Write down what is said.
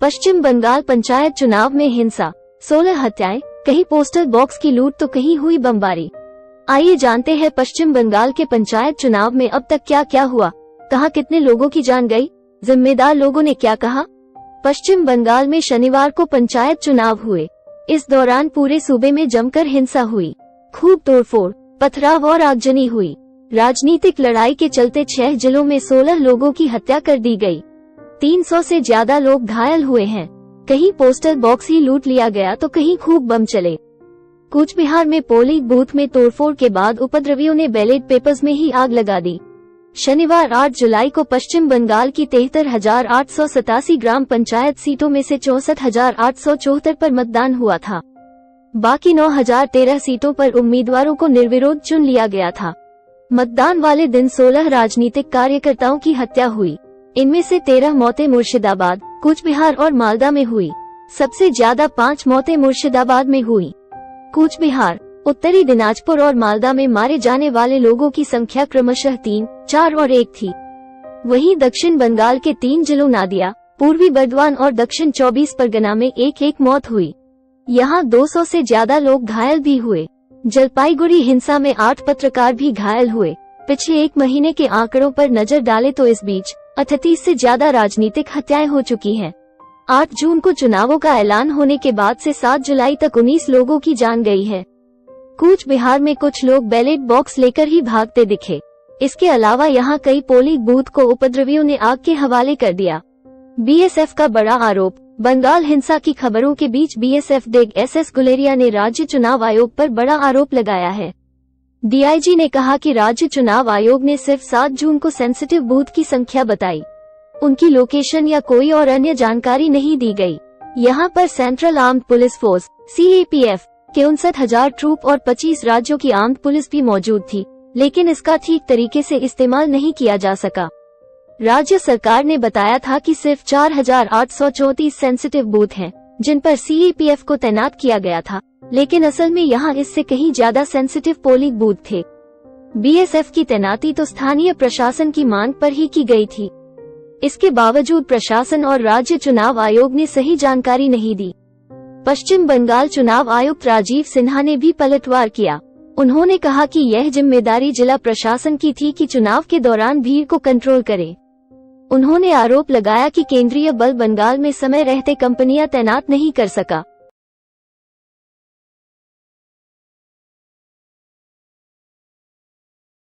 पश्चिम बंगाल पंचायत चुनाव में हिंसा, 16 हत्याएं, कहीं पोस्टल बॉक्स की लूट तो कहीं हुई बमबारी। आइए जानते हैं पश्चिम बंगाल के पंचायत चुनाव में अब तक क्या क्या हुआ, कहां कितने लोगों की जान गई, जिम्मेदार लोगों ने क्या कहा। पश्चिम बंगाल में शनिवार को पंचायत चुनाव हुए। इस दौरान पूरे सूबे में जमकर हिंसा हुई, खूब तोड़फोड़, पथराव और आगजनी हुई। राजनीतिक लड़ाई के चलते 6 जिलों में 16 लोगों की हत्या कर दी गई। 300 से ज्यादा लोग घायल हुए हैं। कहीं पोस्टल बॉक्स ही लूट लिया गया तो कहीं खूब बम चले। कूच बिहार में पोलिंग बूथ में तोड़फोड़ के बाद उपद्रवियों ने बैलेट पेपर्स में ही आग लगा दी। शनिवार 8 जुलाई को पश्चिम बंगाल की 73,887 ग्राम पंचायत सीटों में से 64,874 पर मतदान हुआ था। बाकी 9,013 सीटों पर उम्मीदवारों को निर्विरोध चुन लिया गया था। मतदान वाले दिन 16 राजनीतिक कार्यकर्ताओं की हत्या हुई। इनमें से 13 मौतें मुर्शिदाबाद, कूच बिहार और मालदा में हुई। सबसे ज्यादा 5 मौतें मुर्शिदाबाद में हुई। कूच बिहार, उत्तरी दिनाजपुर और मालदा में मारे जाने वाले लोगों की संख्या क्रमशः 3, 4 और 1 थी। वहीं दक्षिण बंगाल के 3 जिलों नादिया, पूर्वी बर्दवान और दक्षिण 24 परगना में एक मौत हुई। यहाँ 200 से ज्यादा लोग घायल भी हुए। जलपाईगुड़ी हिंसा में 8 पत्रकार भी घायल हुए। पिछले 1 महीने के आंकड़ों पर नजर डालें तो इस बीच 38 से ज्यादा राजनीतिक हत्याएं हो चुकी हैं। 8 जून को चुनावों का ऐलान होने के बाद से 7 जुलाई तक 19 लोगों की जान गई है। कूच बिहार में कुछ लोग बैलेट बॉक्स लेकर ही भागते दिखे। इसके अलावा यहाँ कई पोलिंग बूथ को उपद्रवियों ने आग के हवाले कर दिया। बीएसएफ का बड़ा आरोप। बंगाल हिंसा की खबरों के बीच बीएसएफ डेग एसएस गुलेरिया ने राज्य चुनाव आयोग पर बड़ा आरोप लगाया है। डीआईजी ने कहा कि राज्य चुनाव आयोग ने सिर्फ 7 जून को सेंसिटिव बूथ की संख्या बताई। उनकी लोकेशन या कोई और अन्य जानकारी नहीं दी गई। यहाँ पर central armed police force CAPF के 59,000 ट्रूप और 25 राज्यों की आर्म्ड पुलिस भी मौजूद थी, लेकिन इसका ठीक तरीके से इस्तेमाल नहीं किया जा सका। राज्य सरकार ने बताया था कि सिर्फ 4,834 सेंसिटिव बूथ हैं, जिन पर सीएपीएफ को तैनात किया गया था, लेकिन असल में यहाँ इससे कहीं ज्यादा सेंसिटिव पोलिंग बूथ थे। बीएसएफ की तैनाती तो स्थानीय प्रशासन की मांग पर ही की गई थी। इसके बावजूद प्रशासन और राज्य चुनाव आयोग ने सही जानकारी नहीं दी। पश्चिम बंगाल चुनाव आयुक्त राजीव सिन्हा ने भी पलटवार किया। उन्होंने कहा कि यह जिम्मेदारी जिला प्रशासन की थी कि चुनाव के दौरान भीड़ को कंट्रोल करे। उन्होंने आरोप लगाया कि केंद्रीय बल बंगाल में समय रहते कंपनियां तैनात नहीं कर सका।